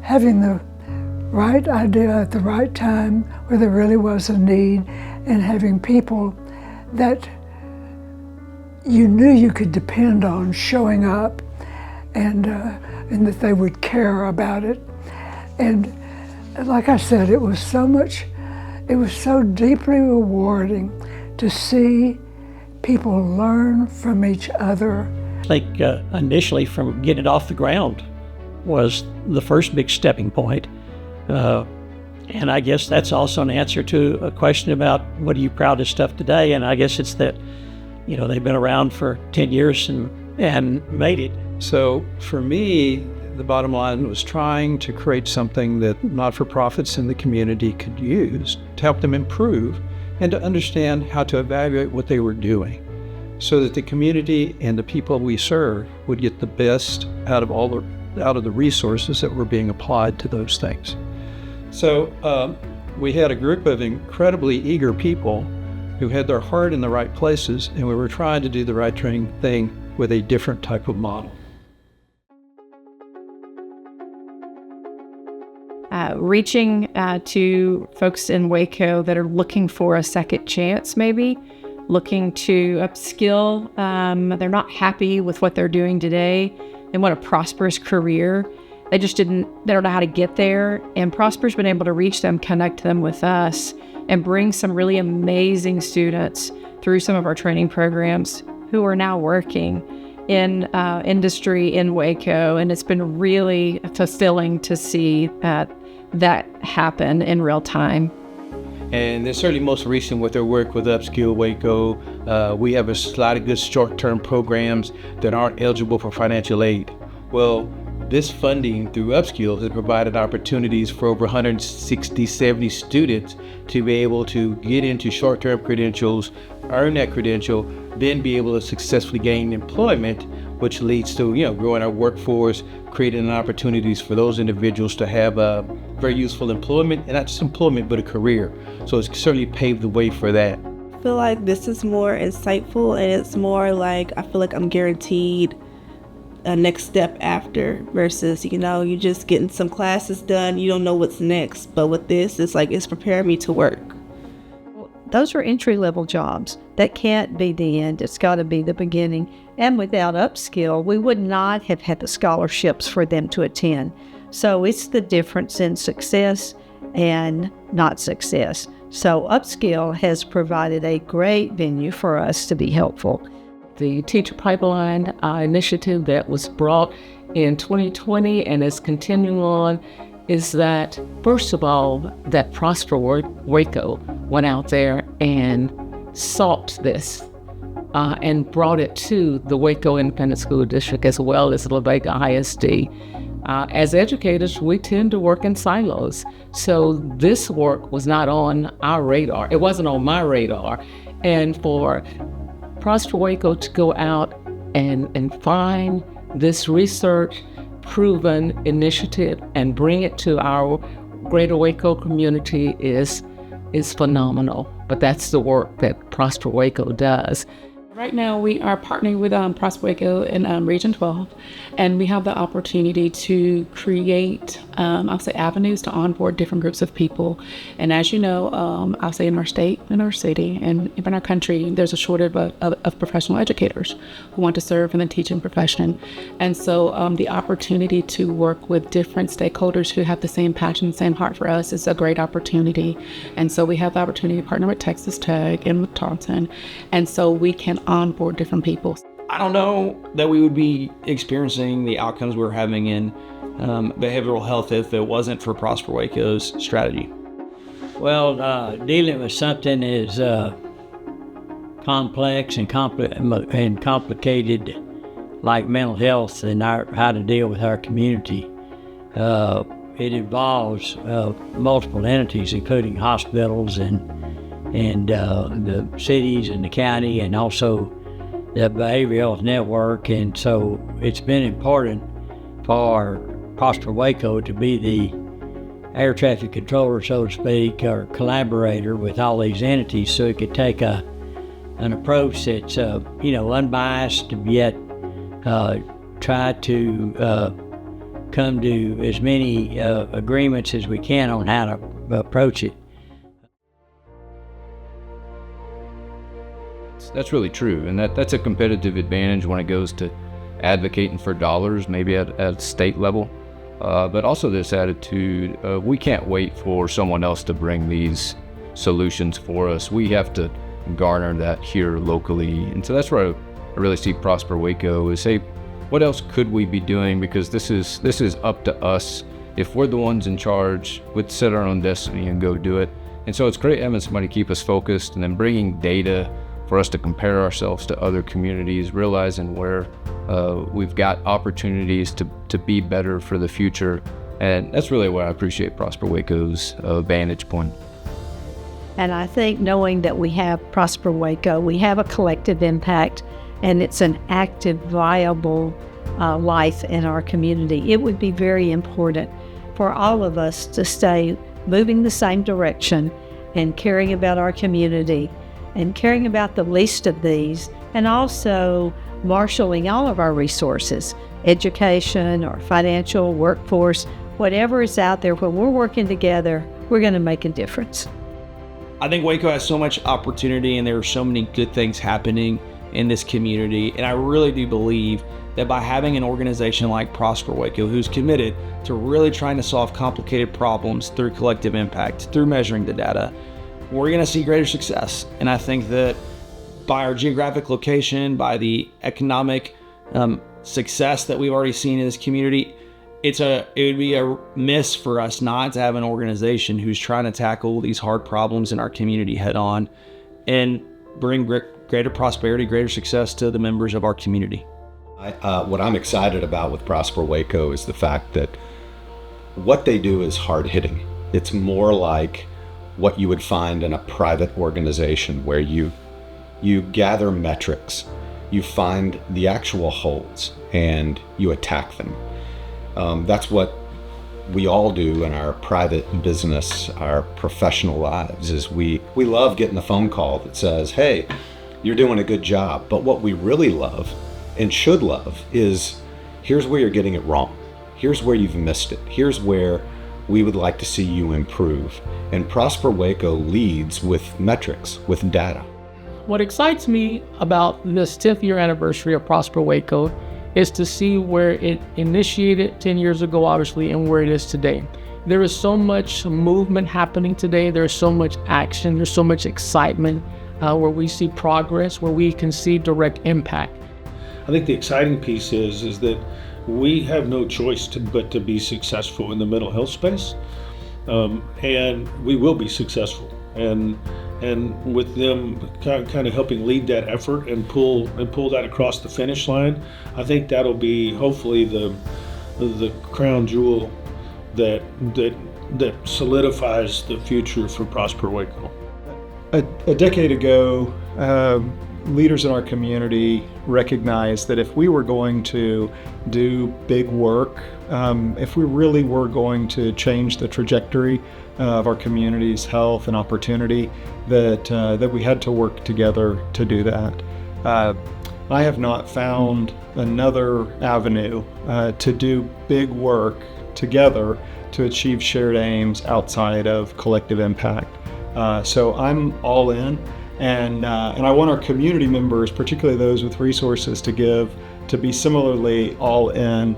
having the right idea at the right time where there really was a need, and having people that you knew you could depend on showing up, and that they would care about it. And like I said, it was so deeply rewarding to see people learn from each other. I think initially from getting it off the ground was the first big stepping point. And I guess that's also an answer to a question about what are you proudest of today? And I guess it's that, they've been around for 10 years and made it. So for me, the bottom line was trying to create something that not-for-profits in the community could use to help them improve and to understand how to evaluate what they were doing so that the community and the people we serve would get the best out of the resources that were being applied to those things. So we had a group of incredibly eager people who had their heart in the right places, and we were trying to do the right thing with a different type of model. Reaching to folks in Waco that are looking for a second chance, maybe looking to upskill. They're not happy with what they're doing today. They want a prosperous career. They don't know how to get there. And Prosper's been able to reach them, connect them with us, and bring some really amazing students through some of our training programs who are now working in industry in Waco. And it's been really fulfilling to see that happen in real time. And they're certainly most recent with their work with Upskill Waco. We have a lot of good short-term programs that aren't eligible for financial aid. Well, this funding through Upskill has provided opportunities for over 170 students to be able to get into short-term credentials, earn that credential, then be able to successfully gain employment, which leads to growing our workforce, creating opportunities for those individuals to have very useful employment, and not just employment, but a career. So it's certainly paved the way for that. I feel like this is more insightful, and it's more like I feel like I'm guaranteed a next step after versus, you just getting some classes done, you don't know what's next. But with this, it's preparing me to work. Those are entry-level jobs. That can't be the end. It's got to be the beginning. And without Upskill, we would not have had the scholarships for them to attend. So it's the difference in success and not success. So Upskill has provided a great venue for us to be helpful. The Teacher Pipeline initiative that was brought in 2020 and is continuing on is that, first of all, that Prosper Waco went out there and sought this and brought it to the Waco Independent School District as well as La Vega ISD. As educators, we tend to work in silos. So this work was not on our radar. It wasn't on my radar. And for Prosper Waco to go out and find this research proven initiative and bring it to our greater Waco community is phenomenal. But that's the work that Prosper Waco does. Right now, we are partnering with Prosper Waco in Region 12, and we have the opportunity to create, avenues to onboard different groups of people. And as you know, I'll say in our state, in our city, and even our country, there's a shortage of professional educators who want to serve in the teaching profession. And so the opportunity to work with different stakeholders who have the same passion, same heart for us is a great opportunity. And so we have the opportunity to partner with Texas Tech and with Tarleton, and so we can onboard different people. I don't know that we would be experiencing the outcomes we're having in behavioral health if it wasn't for Prosper Waco's strategy. Well, dealing with something as complex and complicated like mental health and how to deal with our community, it involves multiple entities, including hospitals and the cities and the county, and also the behavioral health network. And so it's been important for Prosper Waco to be the air traffic controller, so to speak, or collaborator with all these entities, so it could take an approach that's unbiased, yet try to come to as many agreements as we can on how to approach it. That's really true, and that's a competitive advantage when it goes to advocating for dollars, maybe at state level. But also this attitude, we can't wait for someone else to bring these solutions for us. We have to garner that here locally. And so that's where I really see Prosper Waco is, hey, what else could we be doing? Because this is up to us. If we're the ones in charge, we'd set our own destiny and go do it. And so it's great having somebody keep us focused and then bringing data for us to compare ourselves to other communities, realizing where we've got opportunities to be better for the future. And that's really what I appreciate Prosper Waco's vantage point. And I think knowing that we have Prosper Waco, we have a collective impact, and it's an active, viable life in our community. It would be very important for all of us to stay moving the same direction and caring about our community and caring about the least of these, and also marshaling all of our resources, education or financial, workforce, whatever is out there. When we're working together, we're going to make a difference. I think Waco has so much opportunity, and there are so many good things happening in this community. And I really do believe that by having an organization like Prosper Waco, who's committed to really trying to solve complicated problems through collective impact, through measuring the data, we're going to see greater success. And I think that by our geographic location, by the economic success that we've already seen in this community, it would be a miss for us not to have an organization who's trying to tackle these hard problems in our community head on and bring greater prosperity, greater success to the members of our community. What I'm excited about with Prosper Waco is the fact that what they do is hard hitting. It's more like what you would find in a private organization where you gather metrics, you find the actual holes, and you attack them. That's what we all do in our private business, our professional lives, is we love getting a phone call that says, hey, you're doing a good job. But what we really love and should love is, here's where you're getting it wrong. Here's where you've missed it. Here's where we would like to see you improve. And Prosper Waco leads with metrics, with data. What excites me about this 10th year anniversary of Prosper Waco is to see where it initiated 10 years ago, obviously, and where it is today. There is so much movement happening today. There's so much action. There's so much excitement where we see progress, where we can see direct impact. I think the exciting piece is that we have no choice but to be successful in the mental health space, and we will be successful. And with them kind of helping lead that effort and pull that across the finish line, I think that'll be hopefully the crown jewel that solidifies the future for Prosper Waco. A decade ago, leaders in our community recognized that if we were going to do big work, if we really were going to change the trajectory of our community's health and opportunity, that we had to work together to do that. I have not found another avenue to do big work together to achieve shared aims outside of collective impact. So I'm all in, and I want our community members, particularly those with resources to give, to be similarly all in